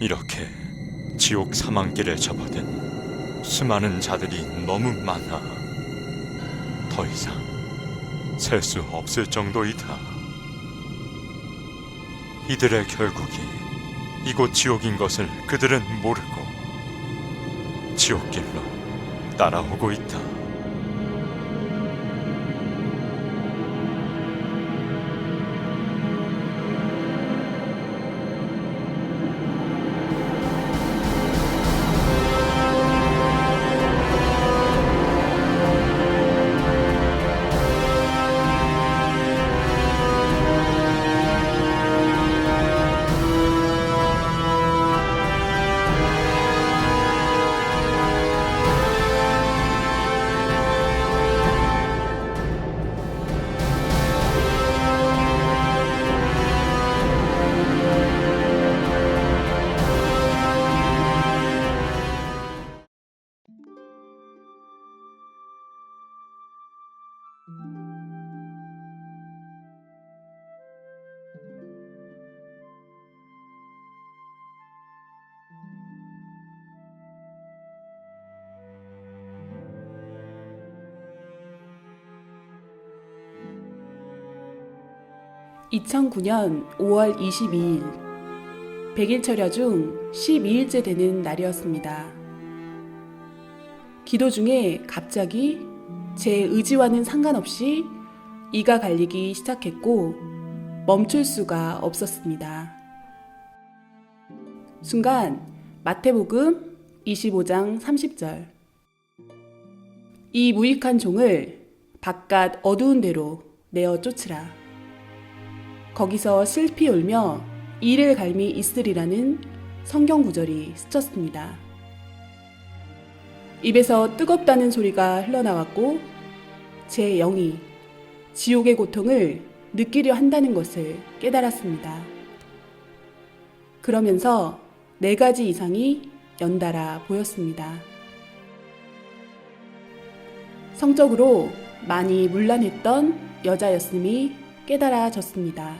이렇게 지옥 사망길에 접어든 수많은 자들이 너무 많아 더 이상 셀 수 없을 정도이다. 이들의 결국이 이곳 지옥인 것을 그들은 모르고 지옥길로 따라오고 있다. (2009년 5월 22일) 100일 철야 중 12일째 되는 날이었습니다. 기도 중에 갑자기 제 의지와는 상관없이 이가 갈리기 시작했고 멈출 수가 없었습니다. 순간 마태복음 25장 30절 이 무익한 종을 바깥 어두운 데로 내어 쫓으라. 거기서 슬피 울며 이를 갈미 있으리라는 성경 구절이 스쳤습니다. 입에서 뜨겁다는 소리가 흘러나왔고 제 영이 지옥의 고통을 느끼려 한다는 것을 깨달았습니다. 그러면서 4가지 이상이 연달아 보였습니다. 성적으로 많이 문란했던 여자였음이 깨달아졌습니다.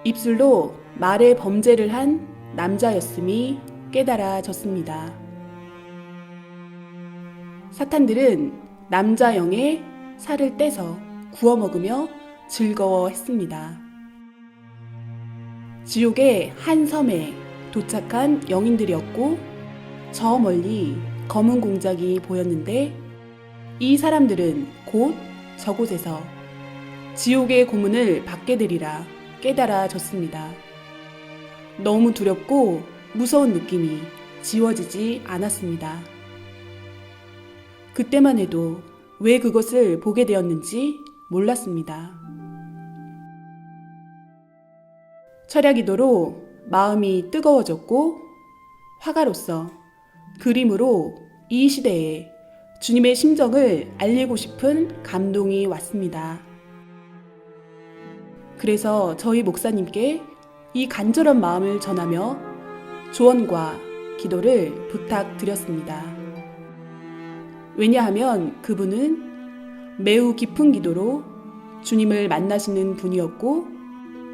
입술로 말의 범죄를 한 남자였음이 깨달아졌습니다. 사탄들은 남자 영의 살을 떼서 구워 먹으며 즐거워했습니다. 지옥의 한 섬에 도착한 영인들이었고 저 멀리 검은 공작이 보였는데 이 사람들은 곧 저곳에서 지옥의 고문을 받게 되리라 깨달아졌습니다. 너무 두렵고 무서운 느낌이 지워지지 않았습니다. 그때만 해도 왜 그것을 보게 되었는지 몰랐습니다. 철야기도로 마음이 뜨거워졌고 화가로서 그림으로 이 시대에 주님의 심정을 알리고 싶은 감동이 왔습니다. 그래서 저희 목사님께 이 간절한 마음을 전하며 조언과 기도를 부탁드렸습니다. 왜냐하면 그분은 매우 깊은 기도로 주님을 만나시는 분이었고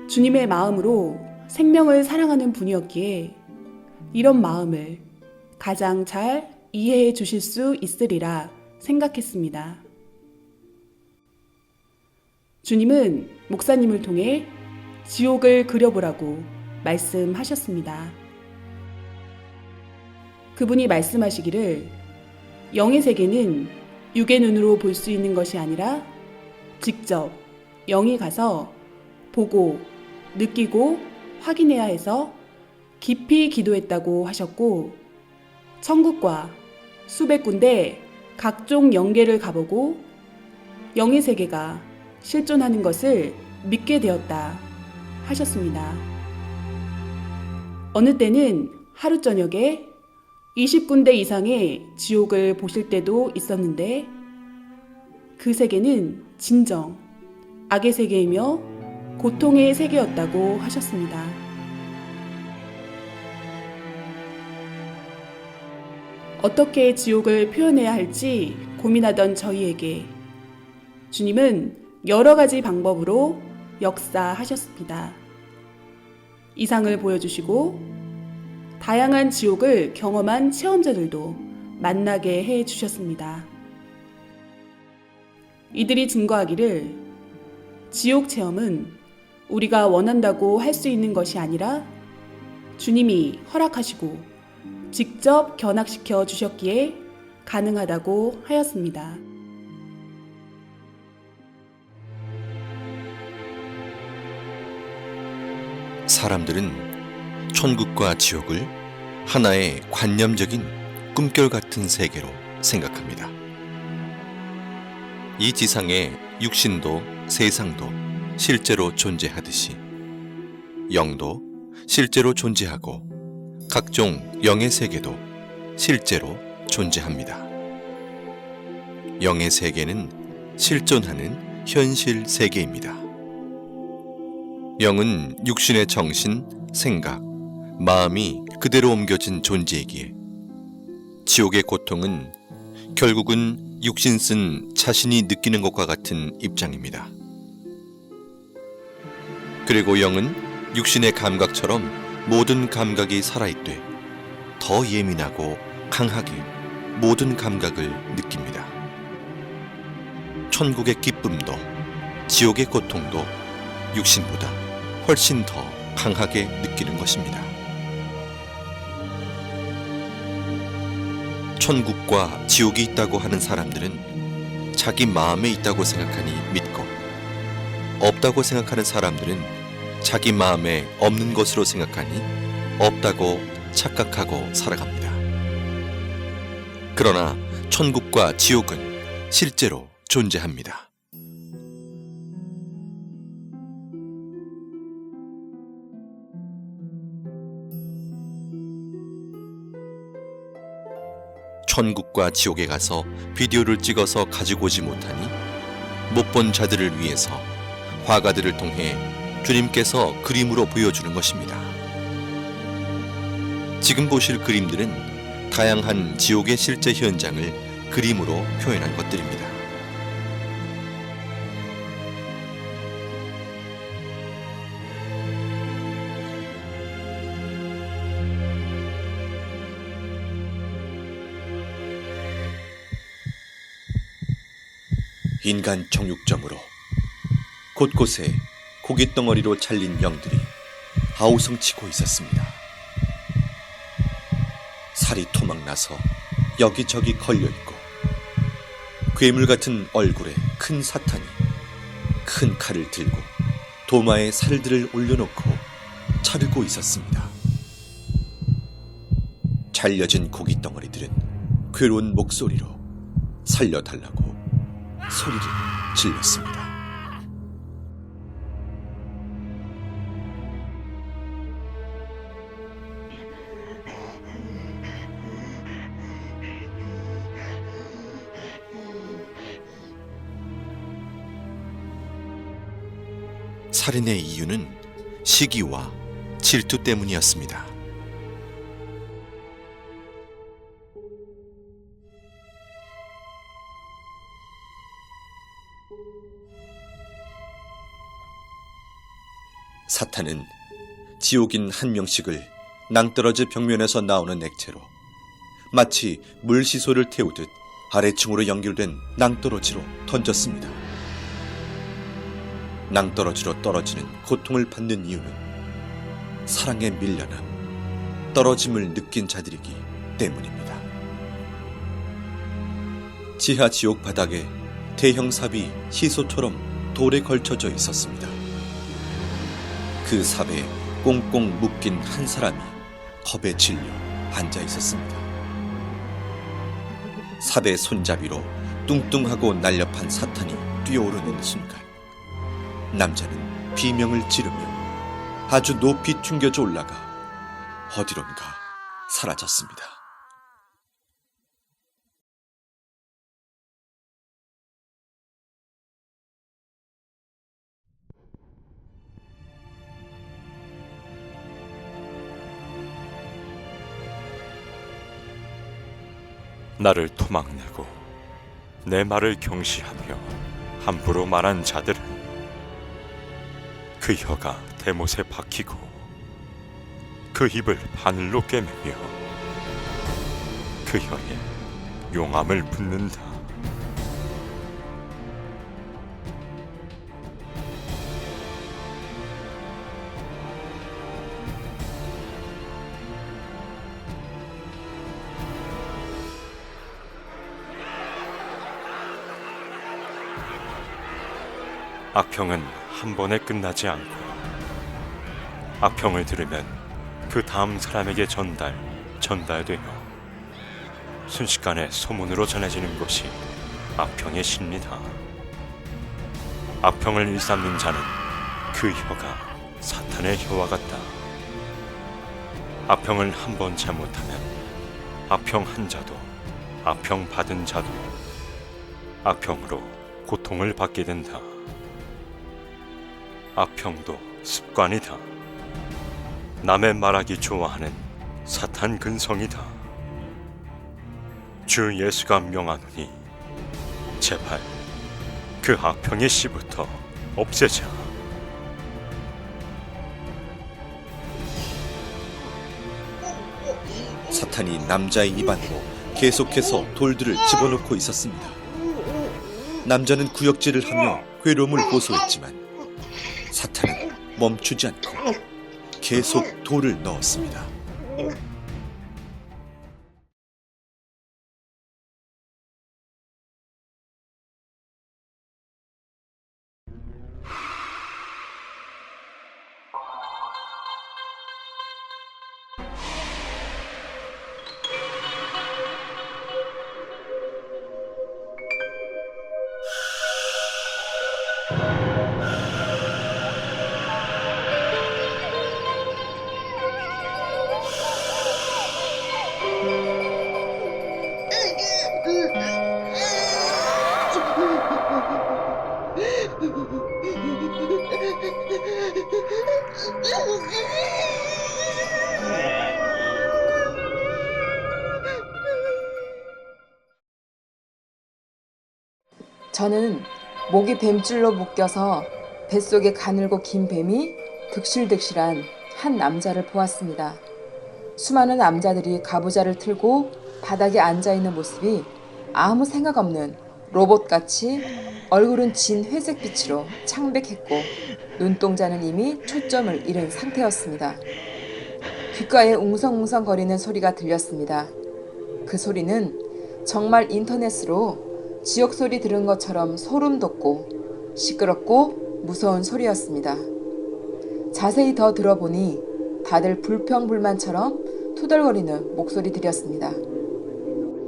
주님의 마음으로 생명을 사랑하는 분이었기에 이런 마음을 가장 잘 이해해 주실 수 있으리라 생각했습니다. 주님은 목사님을 통해 지옥을 그려보라고 말씀하셨습니다. 그분이 말씀하시기를 영의 세계는 육의 눈으로 볼 수 있는 것이 아니라 직접 영이 가서 보고 느끼고 확인해야 해서 깊이 기도했다고 하셨고 천국과 수백 군데 각종 영계를 가보고 영의 세계가 실존하는 것을 믿게 되었다 하셨습니다. 어느 때는 하루 저녁에 20군데 이상의 지옥을 보실 때도 있었는데 그 세계는 진정 악의 세계이며 고통의 세계였다고 하셨습니다. 어떻게 지옥을 표현해야 할지 고민하던 저희에게 주님은 여러 가지 방법으로 역사하셨습니다. 이상을 보여주시고 다양한 지옥을 경험한 체험자들도 만나게 해주셨습니다. 이들이 증거하기를 지옥 체험은 우리가 원한다고 할 수 있는 것이 아니라 주님이 허락하시고 직접 견학시켜 주셨기에 가능하다고 하였습니다. 사람들은 천국과 지옥을 하나의 관념적인 꿈결 같은 세계로 생각합니다. 이 지상에 육신도 세상도 실제로 존재하듯이 영도 실제로 존재하고 각종 영의 세계도 실제로 존재합니다. 영의 세계는 실존하는 현실 세계입니다. 영은 육신의 정신, 생각, 마음이 그대로 옮겨진 존재이기에 지옥의 고통은 결국은 육신 쓴 자신이 느끼는 것과 같은 입장입니다. 그리고 영은 육신의 감각처럼 모든 감각이 살아있되 더 예민하고 강하게 모든 감각을 느낍니다. 천국의 기쁨도 지옥의 고통도 육신보다 훨씬 더 강하게 느끼는 것입니다. 천국과 지옥이 있다고 하는 사람들은 자기 마음에 있다고 생각하니 믿고, 없다고 생각하는 사람들은 자기 마음에 없는 것으로 생각하니 없다고 착각하고 살아갑니다. 그러나 천국과 지옥은 실제로 존재합니다. 천국과 지옥에 가서 비디오를 찍어서 가지고 오지 못하니 못 본 자들을 위해서 화가들을 통해 주님께서 그림으로 보여주는 것입니다. 지금 보실 그림들은 다양한 지옥의 실제 현장을 그림으로 표현한 것들입니다. 인간 정육점으로 곳곳에 고깃덩어리로 잘린 영들이 아우성치고 있었습니다. 살이 토막나서 여기저기 걸려있고 괴물 같은 얼굴에 큰 사탄이 큰 칼을 들고 도마에 살들을 올려놓고 자르고 있었습니다. 잘려진 고깃덩어리들은 괴로운 목소리로 살려달라고 소리를 질렀습니다. 살인의 이유는 시기와 질투 때문이었습니다. 사탄은 지옥인 한 명씩을 낭떠러지 벽면에서 나오는 액체로 마치 물시소를 태우듯 아래층으로 연결된 낭떠러지로 던졌습니다. 낭떠러지로 떨어지는 고통을 받는 이유는 사랑에 밀려나 떨어짐을 느낀 자들이기 때문입니다. 지하 지옥 바닥에 대형 삽이 시소처럼 돌에 걸쳐져 있었습니다. 그 삽에 꽁꽁 묶인 한 사람이 겁에 질려 앉아 있었습니다. 삽의 손잡이로 뚱뚱하고 날렵한 사탄이 뛰어오르는 순간 남자는 비명을 지르며 아주 높이 튕겨져 올라가 어디론가 사라졌습니다. 나를 토막내고 내 말을 경시하며 함부로 말한 자들은 그 혀가 대못에 박히고 그 입을 바늘로 꿰매며 그 혀에 용암을 붓는다. 악평은 한 번에 끝나지 않고 악평을 들으면 그 다음 사람에게 전달되어 순식간에 소문으로 전해지는 것이 악평의 신리다. 악평을 일삼는 자는 그 혀가 사탄의 혀와 같다. 악평을 한 번 잘못하면 악평한 자도 악평 받은 자도 악평으로 고통을 받게 된다. 악평도 습관이다. 남의 말하기 좋아하는 사탄 근성이다. 주 예수가 명하노니 제발 그 악평의 씨부터 없애자. 사탄이 남자의 입안으로 계속해서 돌들을 집어넣고 있었습니다. 남자는 구역질을 하며 괴로움을 호소했지만 사탄은 멈추지 않고 계속 돌을 넣었습니다. 저는 목이 뱀줄로 묶여서 뱃속에 가늘고 긴 뱀이 득실득실한 한 남자를 보았습니다. 수많은 남자들이 가부좌를 틀고 바닥에 앉아있는 모습이 아무 생각 없는 로봇같이 얼굴은 진 회색빛으로 창백했고 눈동자는 이미 초점을 잃은 상태였습니다. 귓가에 웅성웅성거리는 소리가 들렸습니다. 그 소리는 정말 인터넷으로 지옥소리 들은 것처럼 소름 돋고 시끄럽고 무서운 소리였습니다. 자세히 더 들어보니 다들 불평불만처럼 투덜거리는 목소리들이었습니다.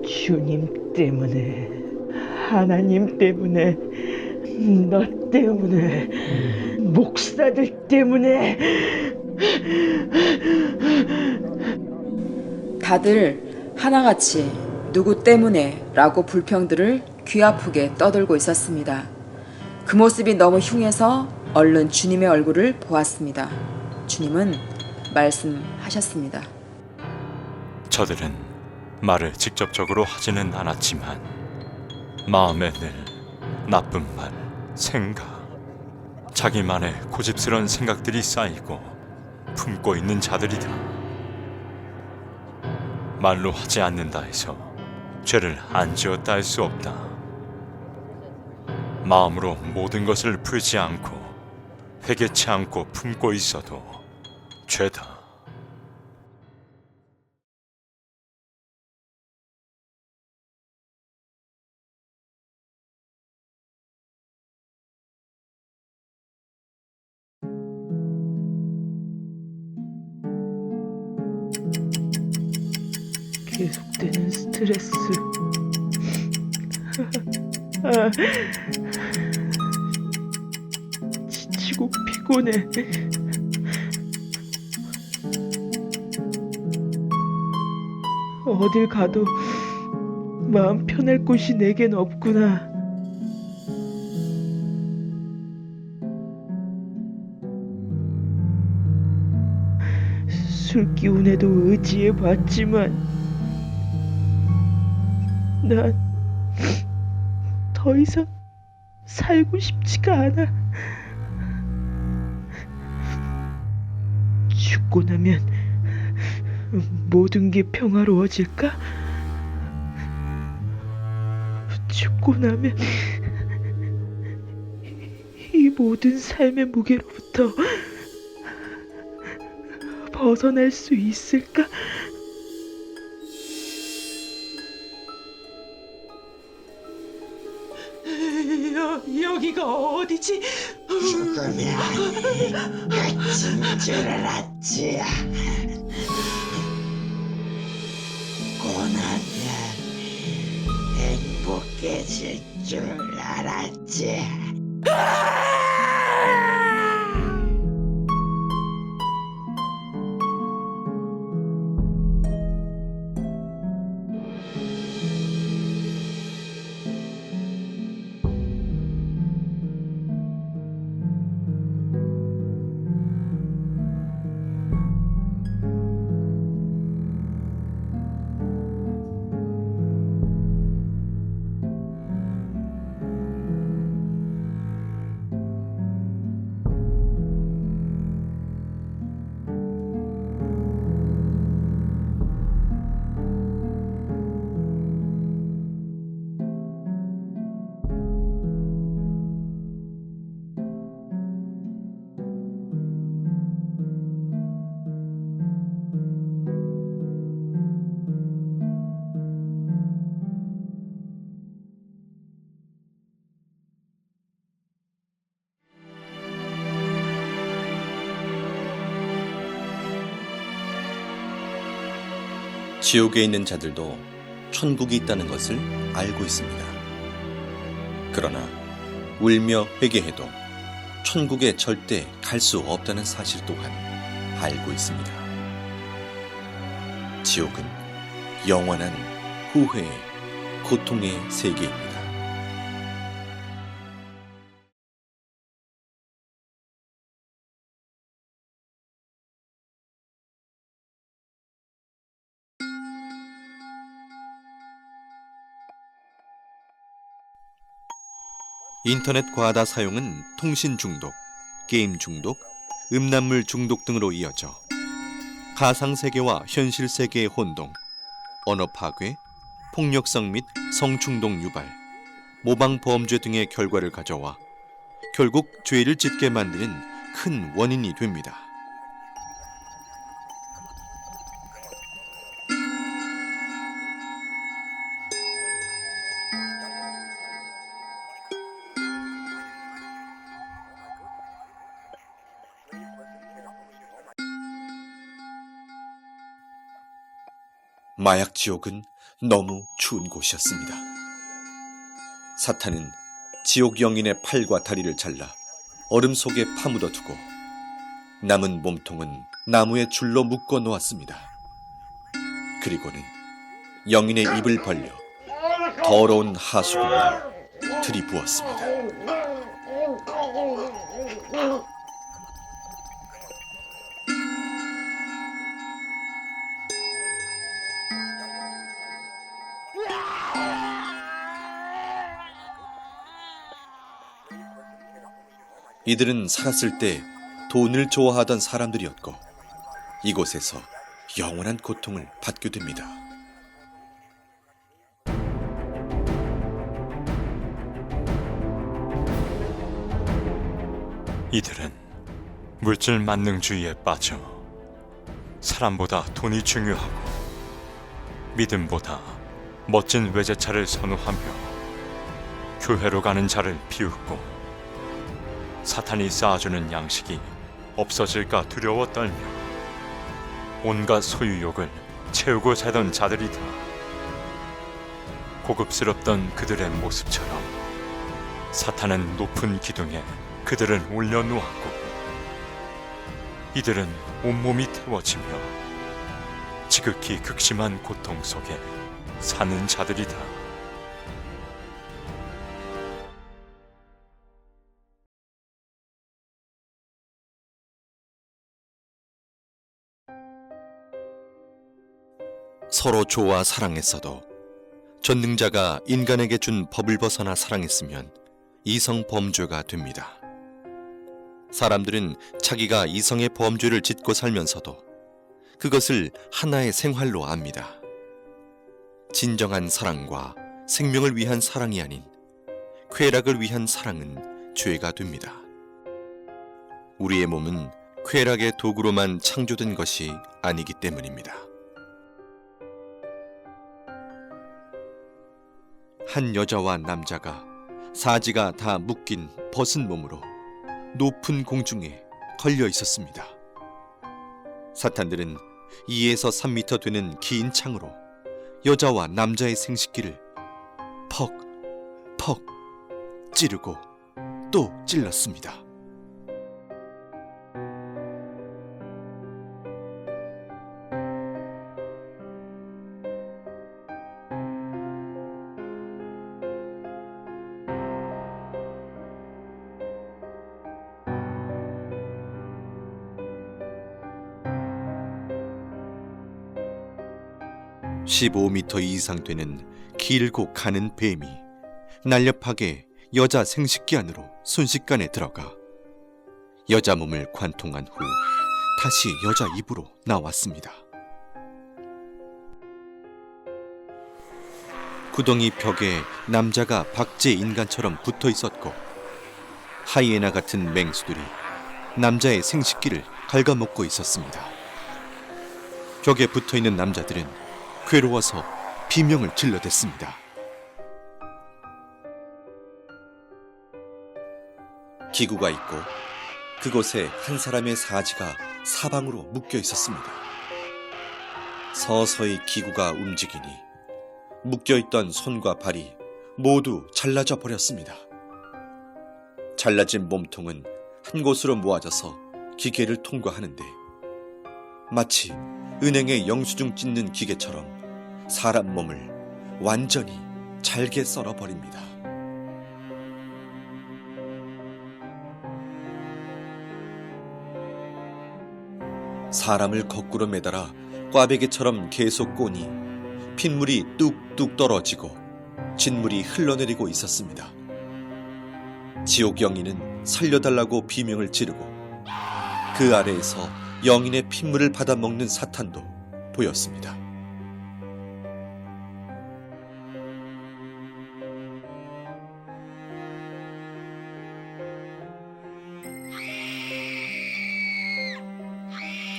주님 때문에, 하나님 때문에, 너 때문에, 목사들 때문에. 다들 하나같이 누구 때문에 라고 불평들을 귀 아프게 떠들고 있었습니다. 그 모습이 너무 흉해서 얼른 주님의 얼굴을 보았습니다. 주님은 말씀하셨습니다. 저들은 말을 직접적으로 하지는 않았지만 마음에 늘 나쁜 말, 생각, 자기만의 고집스러운 생각들이 쌓이고 품고 있는 자들이다. 말로 하지 않는다 해서 죄를 안 지었다 할 수 없다. 마음으로 모든 것을 풀지 않고 회개치 않고 품고 있어도 죄다. 계속되는 스트레스. 지치고 피곤해. 어딜 가도 마음 편할 곳이 내겐 없구나. 술 기운에도 의지해 봤지만 난 더 이상 살고 싶지가 않아. 죽고 나면 모든 게 평화로워질까? 죽고 나면 이 모든 삶의 무게로부터 벗어날 수 있을까? 여기가 어디지? 죽으면 끝인 줄 알았지. 고나면 행복해질 줄 알았지. 지옥에 있는 자들도 천국이 있다는 것을 알고 있습니다. 그러나 울며 회개해도 천국에 절대 갈 수 없다는 사실 또한 알고 있습니다. 지옥은 영원한 후회의 고통의 세계입니다. 인터넷 과다 사용은 통신 중독, 게임 중독, 음란물 중독 등으로 이어져 가상세계와 현실 세계의 혼동, 언어 파괴, 폭력성 및 성충동 유발, 모방 범죄 등의 결과를 가져와 결국 죄를 짓게 만드는 큰 원인이 됩니다. 마약 지옥은 너무 추운 곳이었습니다. 사탄은 지옥 영인의 팔과 다리를 잘라 얼음 속에 파묻어 두고 남은 몸통은 나무에 줄로 묶어 놓았습니다. 그리고는 영인의 입을 벌려 더러운 하수구물을 들이부었습니다. 이들은 살았을 때 돈을 좋아하던 사람들이었고 이곳에서 영원한 고통을 받게 됩니다. 이들은 물질 만능주의에 빠져 사람보다 돈이 중요하고 믿음보다 멋진 외제차를 선호하며 교회로 가는 자를 비웃고 사탄이 쌓아주는 양식이 없어질까 두려워 떨며 온갖 소유욕을 채우고 살던 자들이다. 고급스럽던 그들의 모습처럼 사탄은 높은 기둥에 그들을 올려놓았고 이들은 온몸이 태워지며 지극히 극심한 고통 속에 사는 자들이다. 서로 좋아 사랑했어도 전능자가 인간에게 준 법을 벗어나 사랑했으면 이성 범죄가 됩니다. 사람들은 자기가 이성의 범죄를 짓고 살면서도 그것을 하나의 생활로 압니다. 진정한 사랑과 생명을 위한 사랑이 아닌 쾌락을 위한 사랑은 죄가 됩니다. 우리의 몸은 쾌락의 도구로만 창조된 것이 아니기 때문입니다. 한 여자와 남자가 사지가 다 묶인 벗은 몸으로 높은 공중에 걸려 있었습니다. 사탄들은 2에서 3미터 되는 긴 창으로 여자와 남자의 생식기를 퍽, 퍽 찌르고 또 찔렀습니다. (15m) 이상 되는 길고 가는 뱀이 날렵하게 여자 생식기 안으로 순식간에 들어가 여자 몸을 관통한 후 다시 여자 입으로 나왔습니다. 구덩이 벽에 남자가 박제 인간처럼 붙어 있었고 하이에나 같은 맹수들이 남자의 생식기를 갉아먹고 있었습니다. 벽에 붙어 있는 남자들은 괴로워서 비명을 질러댔습니다. 기구가 있고 그곳에 한 사람의 사지가 사방으로 묶여 있었습니다. 서서히 기구가 움직이니 묶여있던 손과 발이 모두 잘라져 버렸습니다. 잘라진 몸통은 한 곳으로 모아져서 기계를 통과하는데 마치 은행에 영수증 찢는 기계처럼 사람 몸을 완전히 잘게 썰어버립니다. 사람을 거꾸로 매달아 꽈배기처럼 계속 꼬니 핏물이 뚝뚝 떨어지고 진물이 흘러내리고 있었습니다. 지옥 영인은 살려달라고 비명을 지르고 그 아래에서 영인의 핏물을 받아먹는 사탄도 보였습니다.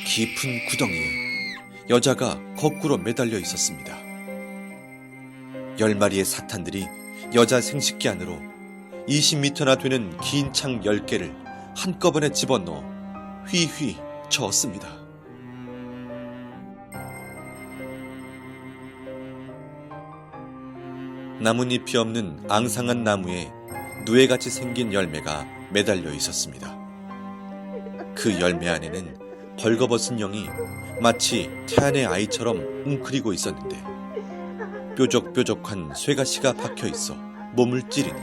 깊은 구덩이에 여자가 거꾸로 매달려 있었습니다. 10마리의 사탄들이 여자 생식기 안으로 20m나 되는 긴 창 10개를 한꺼번에 집어넣어 휘휘 저었습니다. 나뭇잎이 없는 앙상한 나무에 누에같이 생긴 열매가 매달려 있었습니다. 그 열매 안에는 벌거벗은 영이 마치 태안의 아이처럼 웅크리고 있었는데 뾰족뾰족한 쇠가시가 박혀 있어 몸을 찌르니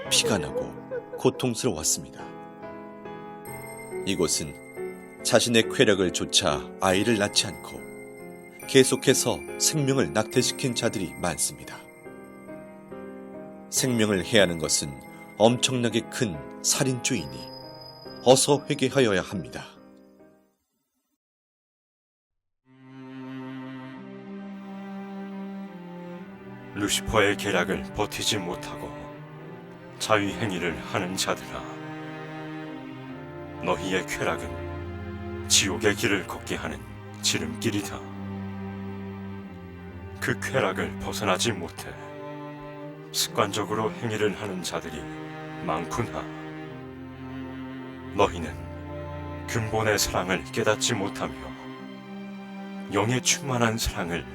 피가 나고 고통스러웠습니다. 이곳은 자신의 쾌락을 좇아 아이를 낳지 않고 계속해서 생명을 낙태시킨 자들이 많습니다. 생명을 해하는 것은 엄청나게 큰 살인죄이니 어서 회개하여야 합니다. 루시퍼의 계략을 버티지 못하고 자위행위를 하는 자들아, 너희의 쾌락은 지옥의 길을 걷게 하는 지름길이다. 그 쾌락을 벗어나지 못해 습관적으로 행위를 하는 자들이 많구나. 너희는 근본의 사랑을 깨닫지 못하며 영의 충만한 사랑을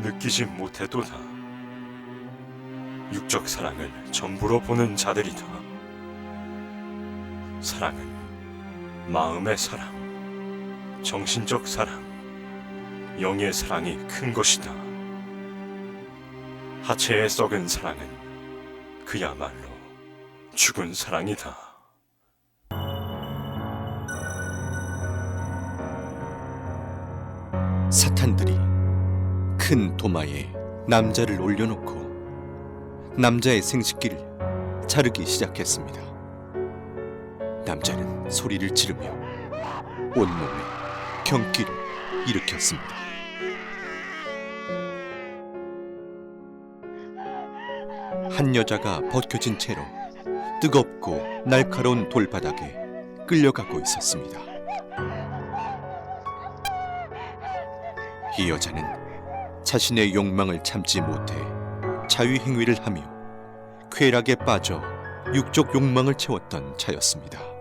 느끼지 못해도다. 육적 사랑을 전부로 보는 자들이다. 사랑은 마음의 사랑, 정신적 사랑, 영의 사랑이 큰 것이다. 하체에 썩은 사랑은 그야말로 죽은 사랑이다. 사탄들이 큰 도마에 남자를 올려놓고 남자의 생식기를 자르기 시작했습니다. 남자는 소리를 지르며 온몸에 경기를 일으켰습니다. 한 여자가 벗겨진 채로 뜨겁고 날카로운 돌바닥에 끌려가고 있었습니다. 이 여자는 자신의 욕망을 참지 못해 자위행위를 하며 쾌락에 빠져 육적 욕망을 채웠던 자였습니다.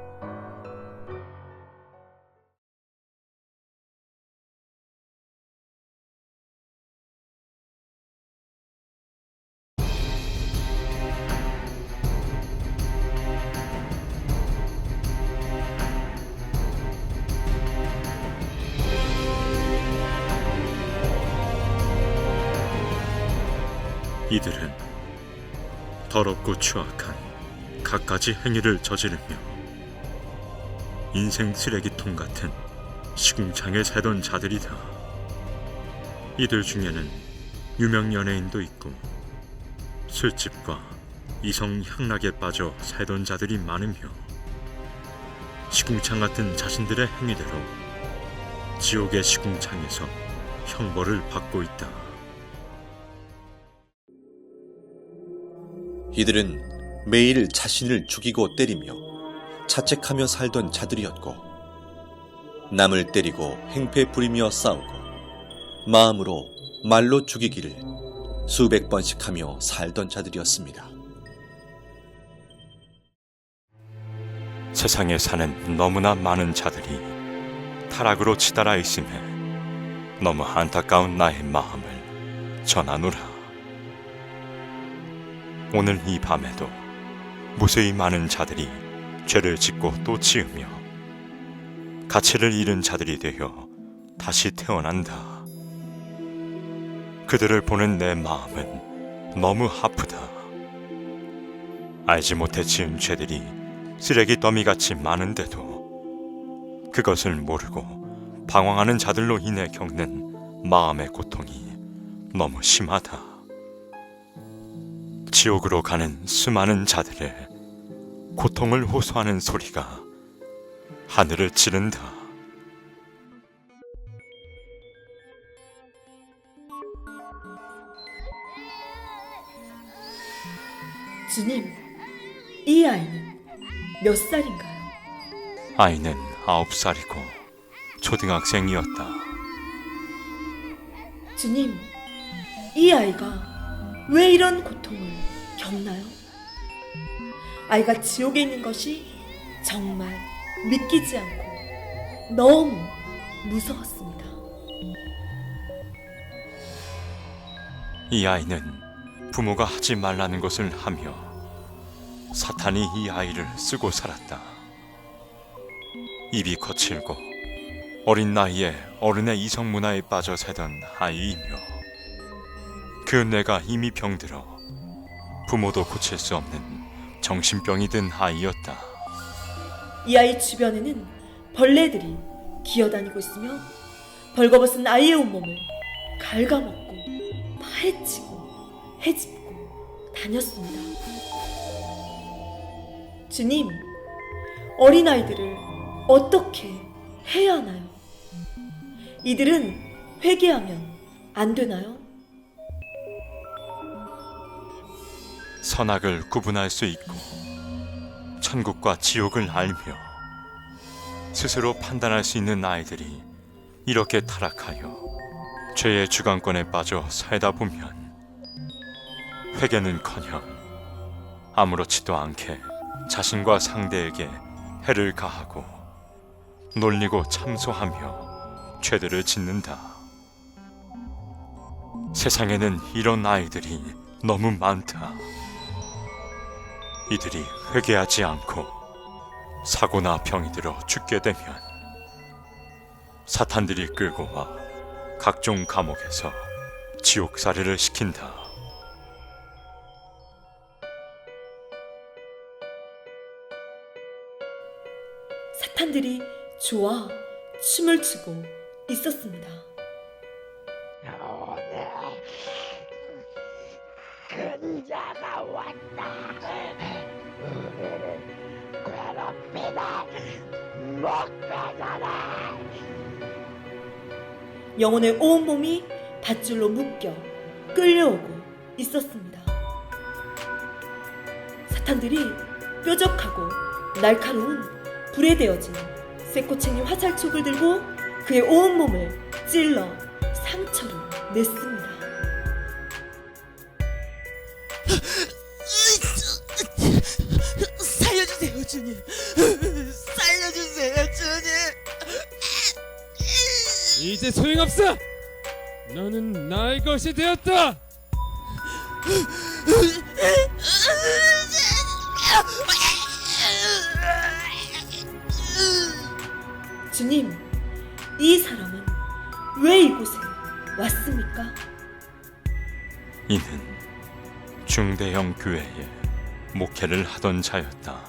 이들은 더럽고 추악한 갖가지 행위를 저지르며 인생 쓰레기통 같은 시궁창에 살던 자들이다. 이들 중에는 유명 연예인도 있고 술집과 이성 향락에 빠져 살던 자들이 많으며 시궁창 같은 자신들의 행위대로 지옥의 시궁창에서 형벌을 받고 있다. 이들은 매일 자신을 죽이고 때리며 자책하며 살던 자들이었고 남을 때리고 행패 부리며 싸우고 마음으로 말로 죽이기를 수백 번씩 하며 살던 자들이었습니다. 세상에 사는 너무나 많은 자들이 타락으로 치달아 있음에 너무 안타까운 나의 마음을 전하노라. 오늘 이 밤에도 무수히 많은 자들이 죄를 짓고 또 지으며 가치를 잃은 자들이 되어 다시 태어난다. 그들을 보는 내 마음은 너무 아프다. 알지 못해 지은 죄들이 쓰레기 더미같이 많은데도 그것을 모르고 방황하는 자들로 인해 겪는 마음의 고통이 너무 심하다. 지옥으로 가는 수많은 자들의 고통을 호소하는 소리가 하늘을 찌른다. 주님, 이 아이는 몇 살인가요? 아이는 9살이고 초등학생이었다. 주님, 이 아이가 왜 이런 고통을 겪나요? 아이가 지옥에 있는 것이 정말 믿기지 않고 너무 무서웠습니다. 이 아이는 부모가 하지 말라는 것을 하며 사탄이 이 아이를 쓰고 살았다. 입이 거칠고 어린 나이에 어른의 이성 문화에 빠져 살던 아이이며 그 뇌가 이미 병들어 부모도 고칠 수 없는 정신병이 든 아이였다. 이 아이 주변에는 벌레들이 기어다니고 있으며 벌거벗은 아이의 온몸을 갉아먹고 파헤치고 헤집고 다녔습니다. 주님, 어린아이들을 어떻게 해야 하나요? 이들은 회개하면 안 되나요? 선악을 구분할 수 있고 천국과 지옥을 알며 스스로 판단할 수 있는 아이들이 이렇게 타락하여 죄의 주관권에 빠져 살다 보면 회개는커녕 아무렇지도 않게 자신과 상대에게 해를 가하고 놀리고 참소하며 죄들을 짓는다. 세상에는 이런 아이들이 너무 많다. 이들이 회개하지 않고 사고나 병이 들어 죽게 되면 사탄들이 끌고 와 각종 감옥에서 지옥살이를 시킨다. 사탄들이 좋아 춤을 추고 있었습니다. 오늘 근자가 왔다. 먹다잖아. 영혼의 온몸이 밧줄로 묶여 끌려오고 있었습니다. 사탄들이 뾰족하고 날카로운 불에 데워진 쇠꼬챙이 화살촉을 들고 그의 온몸을 찔러 상처를 냈습니다. 살려주세요, 주님. 살려주세요, 주님. 이제 소용없어. 너는 나의 것이 되었다. 주님, 이 사람은 왜 이곳에 왔습니까? 이는 중대형 교회에 목회를 하던 자였다.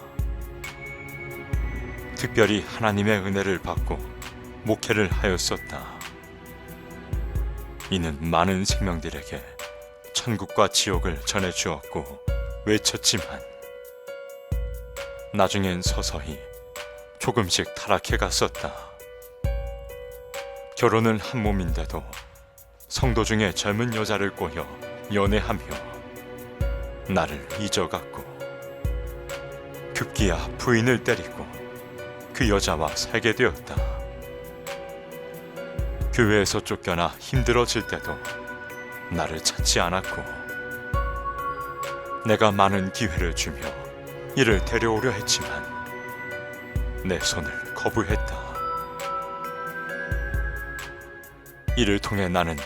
특별히 하나님의 은혜를 받고 목회를 하였었다. 이는 많은 생명들에게 천국과 지옥을 전해주었고 외쳤지만 나중엔 서서히 조금씩 타락해 갔었다. 결혼은 한 몸인데도 성도 중에 젊은 여자를 꼬여 연애하며 나를 잊어갔고 급기야 부인을 때리고 그 여자와 살게 되었다. 교회에서 쫓겨나 힘들어질 때도 나를 찾지 않았고 내가 많은 기회를 주며 이를 데려오려 했지만 내 손을 거부했다. 이를 통해 나는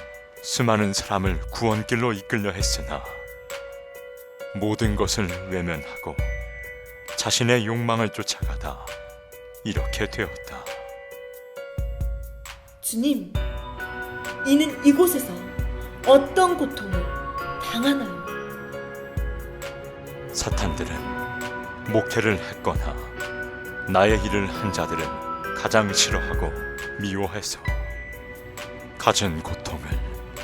수많은 사람을 구원길로 이끌려 했으나 모든 것을 외면하고 자신의 욕망을 쫓아가다 이렇게 되었다. 주님, 이는 이곳에서 어떤 고통을 당하나요? 사탄들은 목회를 했거나 나의 일을 한 자들은 가장 싫어하고 미워해서 가진 고통을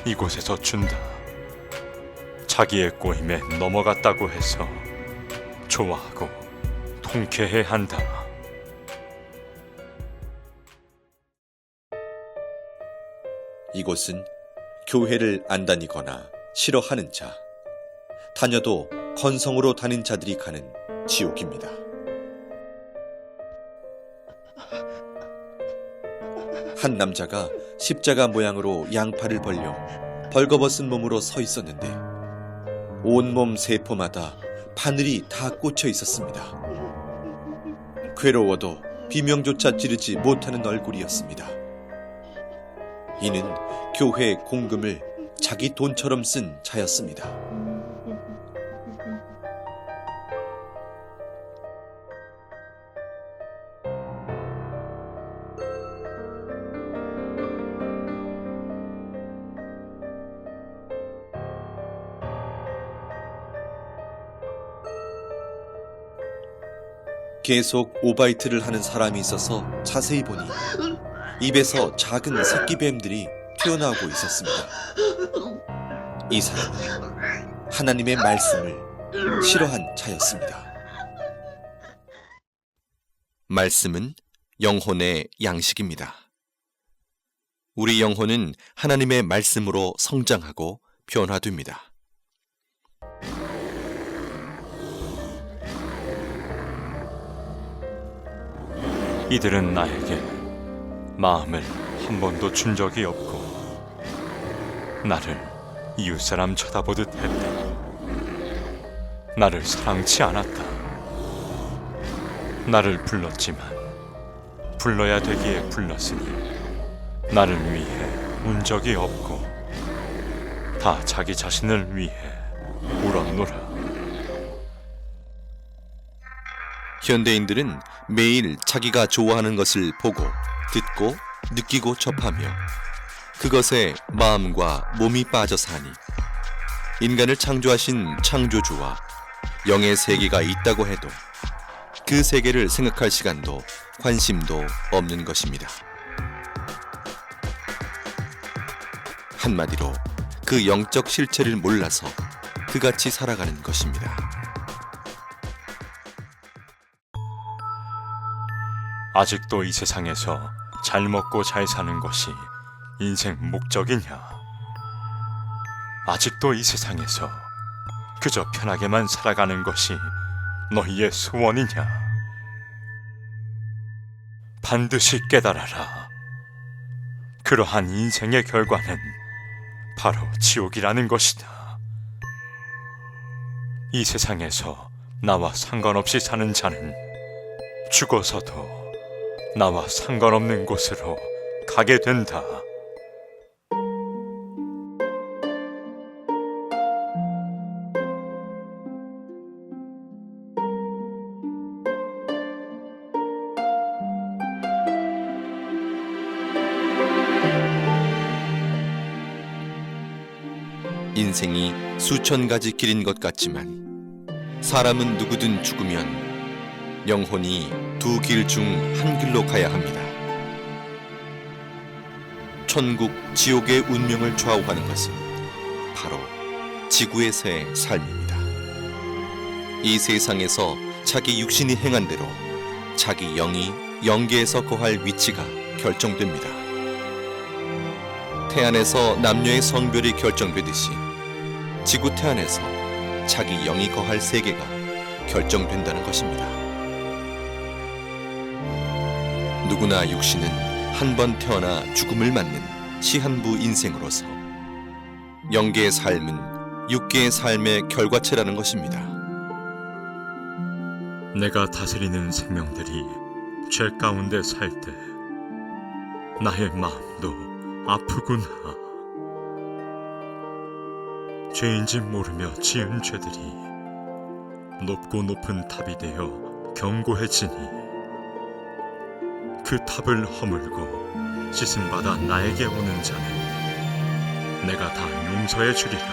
이곳에서 준다. 자기의 꼬임에 넘어갔다고 해서 좋아하고 통쾌해 한다. 이곳은 교회를 안 다니거나 싫어하는 자, 다녀도 건성으로 다닌 자들이 가는 지옥입니다. 한 남자가 십자가 모양으로 양팔을 벌려 벌거벗은 몸으로 서 있었는데 온몸 세포마다 바늘이 다 꽂혀 있었습니다. 괴로워도 비명조차 지르지 못하는 얼굴이었습니다. 이는 교회 공금을 자기 돈처럼 쓴 자였습니다. 계속 오바이트를 하는 사람이 있어서 자세히 보니 입에서 작은 새끼뱀들이 튀어나오고 있었습니다. 이 사람은 하나님의 말씀을 싫어한 자였습니다. 말씀은 영혼의 양식입니다. 우리 영혼은 하나님의 말씀으로 성장하고 변화됩니다. 이들은 나에게 마음을 한 번도 준 적이 없고 나를 이웃사람 쳐다보듯 했다. 나를 사랑치 않았다. 나를 불렀지만 불러야 되기에 불렀으니 나를 위해 운 적이 없고 다 자기 자신을 위해 울었노라. 현대인들은 매일 자기가 좋아하는 것을 보고 듣고 느끼고 접하며 그것에 마음과 몸이 빠져 사니 인간을 창조하신 창조주와 영의 세계가 있다고 해도 그 세계를 생각할 시간도 관심도 없는 것입니다. 한마디로 그 영적 실체를 몰라서 그같이 살아가는 것입니다. 아직도 이 세상에서 잘 먹고 잘 사는 것이 인생 목적이냐? 아직도 이 세상에서 그저 편하게만 살아가는 것이 너희의 소원이냐? 반드시 깨달아라. 그러한 인생의 결과는 바로 지옥이라는 것이다. 이 세상에서 나와 상관없이 사는 자는 죽어서도 나와 상관없는 곳으로 가게 된다. 인생이 수천 가지 길인 것 같지만 사람은 누구든 죽으면 영혼이 두 길 중 한 길로 가야 합니다. 천국, 지옥의 운명을 좌우하는 것은 바로 지구에서의 삶입니다. 이 세상에서 자기 육신이 행한 대로 자기 영이 영계에서 거할 위치가 결정됩니다. 태안에서 남녀의 성별이 결정되듯이 지구 태안에서 자기 영이 거할 세계가 결정된다는 것입니다. 누구나 육신은 한 번 태어나 죽음을 맞는 시한부 인생으로서 영계의 삶은 육계의 삶의 결과체라는 것입니다. 내가 다스리는 생명들이 죄 가운데 살 때 나의 마음도 아프구나. 죄인지 모르며 지은 죄들이 높고 높은 탑이 되어 견고해지니 그 탑을 허물고 씻음받아 나에게 오는 자는 내가 다 용서해 주리라.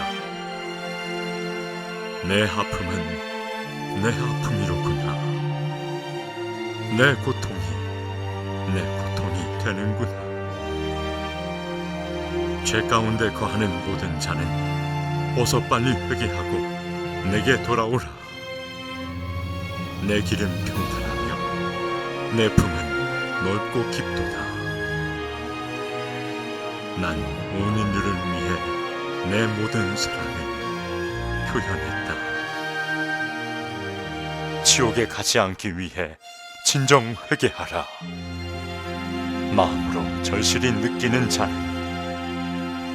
내 아픔은 내 아픔이로구나. 내 고통이 내 고통이 되는구나. 죄 가운데 거하는 모든 자는 어서 빨리 회개하고 내게 돌아오라. 내 길은 평탄하며 내 품은 넓고 깊도다. 난 온 인류를 위해 내 모든 사랑을 표현했다. 지옥에 가지 않기 위해 진정 회개하라. 마음으로 절실히 느끼는 자는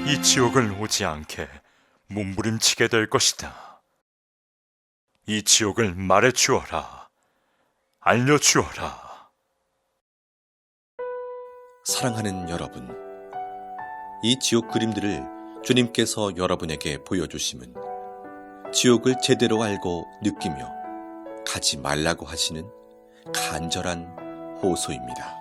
이 지옥을 오지 않게 몸부림치게 될 것이다. 이 지옥을 말해 주어라. 알려 주어라. 사랑하는 여러분, 이 지옥 그림들을 주님께서 여러분에게 보여주심은 지옥을 제대로 알고 느끼며 가지 말라고 하시는 간절한 호소입니다.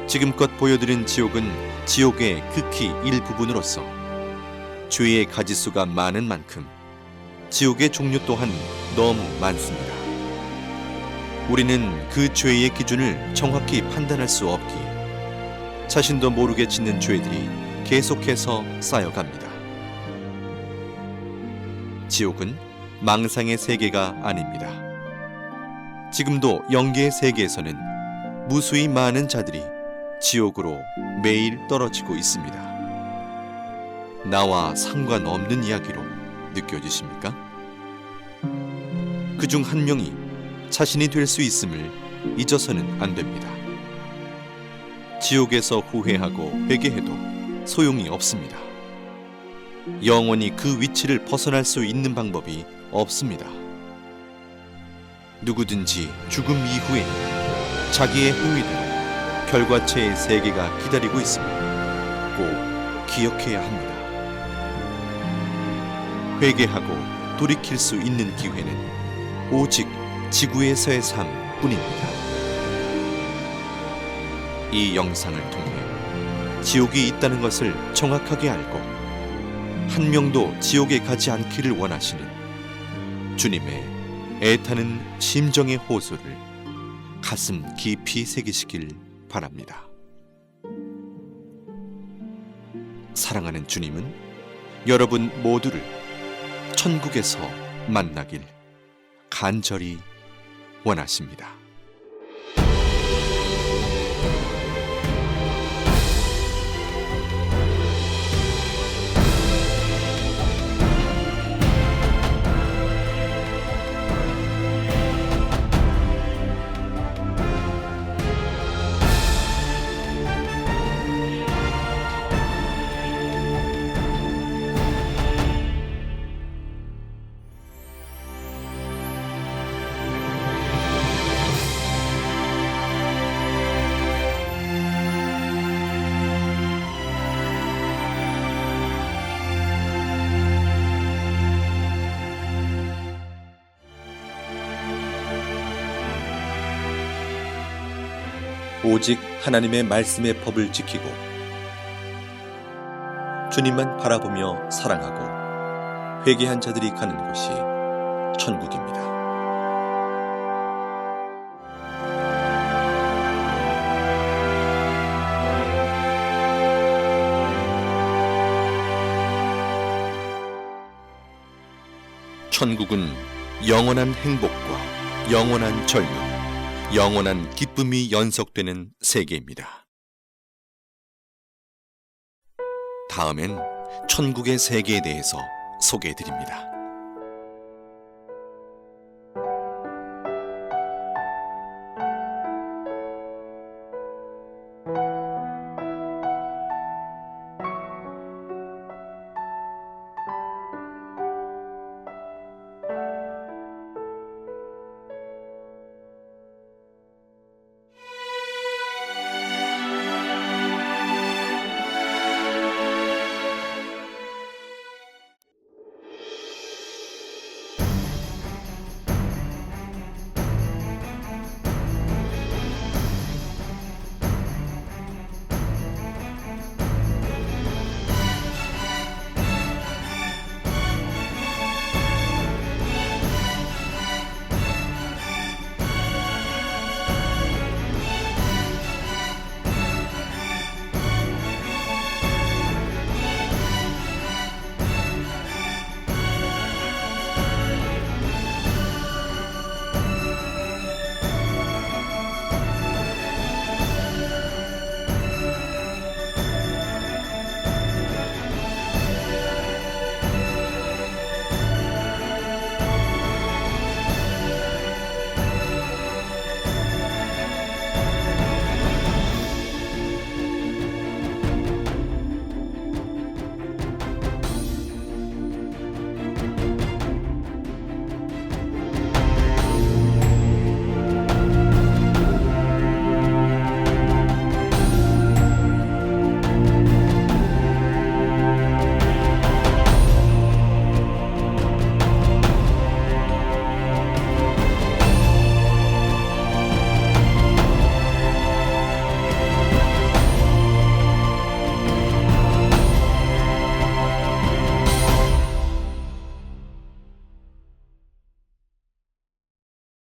지금껏 보여드린 지옥은 지옥의 극히 일부분으로서 죄의 가지수가 많은 만큼 지옥의 종류 또한 너무 많습니다. 우리는 그 죄의 기준을 정확히 판단할 수 없기에 자신도 모르게 짓는 죄들이 계속해서 쌓여갑니다. 지옥은 망상의 세계가 아닙니다. 지금도 영계의 세계에서는 무수히 많은 자들이 지옥으로 매일 떨어지고 있습니다. 나와 상관없는 이야기로 느껴지십니까? 그중 한 명이 자신이 될 수 있음을 잊어서는 안 됩니다. 지옥에서 후회하고 회개해도 소용이 없습니다. 영원히 그 위치를 벗어날 수 있는 방법이 없습니다. 누구든지 죽음 이후에 자기의 행위대로 결과체의 세계가 기다리고 있음을 꼭 기억해야 합니다. 회개하고 돌이킬 수 있는 기회는 오직 지구에서의 삶뿐입니다. 이 영상을 통해 지옥이 있다는 것을 정확하게 알고 한 명도 지옥에 가지 않기를 원하시는 주님의 애타는 심정의 호소를 가슴 깊이 새기시길 바랍니다. 사랑하는 주님은 여러분 모두를 천국에서 만나길 간절히 원하십니다. 오직 하나님의 말씀의 법을 지키고 주님만 바라보며 사랑하고 회개한 자들이 가는 곳이 천국입니다. 천국은 영원한 행복과 영원한 젊음, 영원한 기쁨이 연속되는 세계입니다. 다음엔 천국의 세계에 대해서 소개해드립니다.